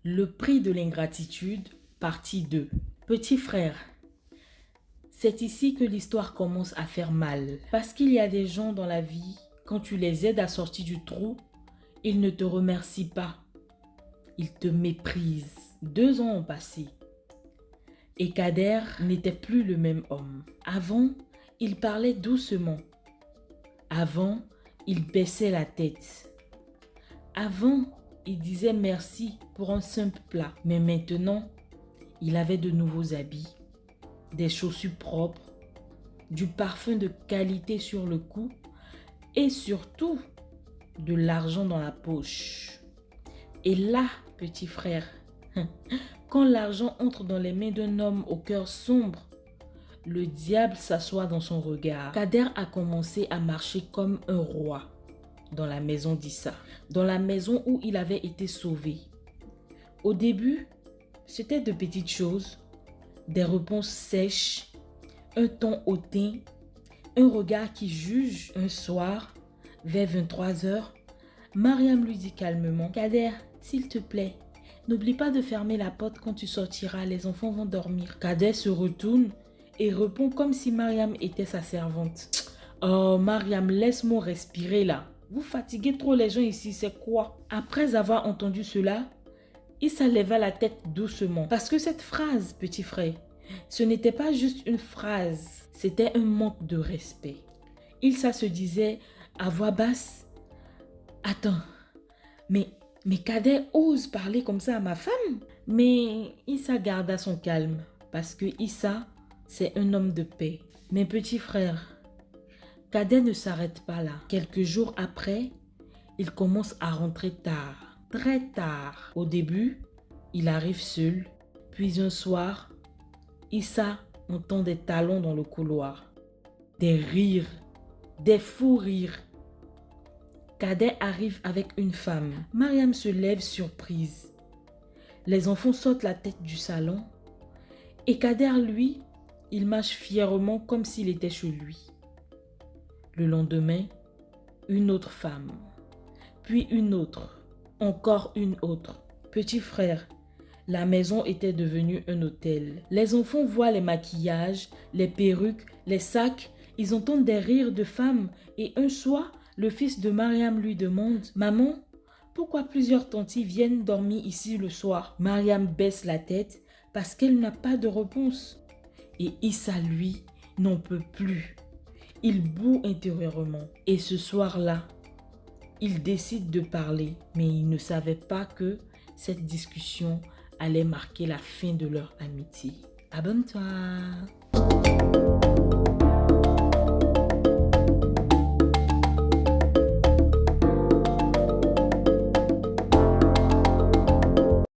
Le prix de l'ingratitude, partie 2. Petit frère, c'est ici que l'histoire commence à faire mal. Parce qu'il y a des gens dans la vie, quand tu les aides à sortir du trou, ils ne te remercient pas. Ils te méprisent. 2 ans ont passé. Et Kader n'était plus le même homme. Avant, il parlait doucement. Avant, il baissait la tête. Avant, il disait merci pour un simple plat. Mais maintenant, il avait de nouveaux habits, des chaussures propres, du parfum de qualité sur le cou et surtout de l'argent dans la poche. Et là, petit frère, quand l'argent entre dans les mains d'un homme au cœur sombre, le diable s'assoit dans son regard. Kader a commencé à marcher comme un roi dans la maison d'Issa, dans la maison où il avait été sauvé. Au début, c'était de petites choses, des réponses sèches, un ton hautain, un regard qui juge. Un soir, vers 23h, Mariam lui dit calmement: « Kader, s'il te plaît, n'oublie pas de fermer la porte quand tu sortiras, les enfants vont dormir. » Kader se retourne et répond comme si Mariam était sa servante. « Oh Mariam, laisse-moi respirer là. Vous fatiguez trop les gens ici, c'est quoi ?» Après avoir entendu cela, Issa leva la tête doucement. Parce que cette phrase, petit frère, ce n'était pas juste une phrase, c'était un manque de respect. Issa se disait à voix basse: « Attends, mais Kader ose parler comme ça à ma femme ?» Mais Issa garda son calme parce que Issa, c'est un homme de paix. Mais petit frère, Kader ne s'arrête pas là. Quelques jours après, il commence à rentrer tard, très tard. Au début, il arrive seul. Puis un soir, Issa entend des talons dans le couloir. Des rires, des fous rires. Kader arrive avec une femme. Mariam se lève surprise. Les enfants sortent la tête du salon. Et Kader, lui, il marche fièrement comme s'il était chez lui. Le lendemain, une autre femme. Puis une autre. Encore une autre. Petit frère, la maison était devenue un hôtel. Les enfants voient les maquillages, les perruques, les sacs. Ils entendent des rires de femmes. Et un soir, le fils de Mariam lui demande: « Maman, pourquoi plusieurs tantis viennent dormir ici le soir ?» Mariam baisse la tête parce qu'elle n'a pas de réponse. Et Issa, lui, n'en peut plus. Il bout intérieurement. Et ce soir-là, il décide de parler. Mais il ne savait pas que cette discussion allait marquer la fin de leur amitié. Abonne-toi!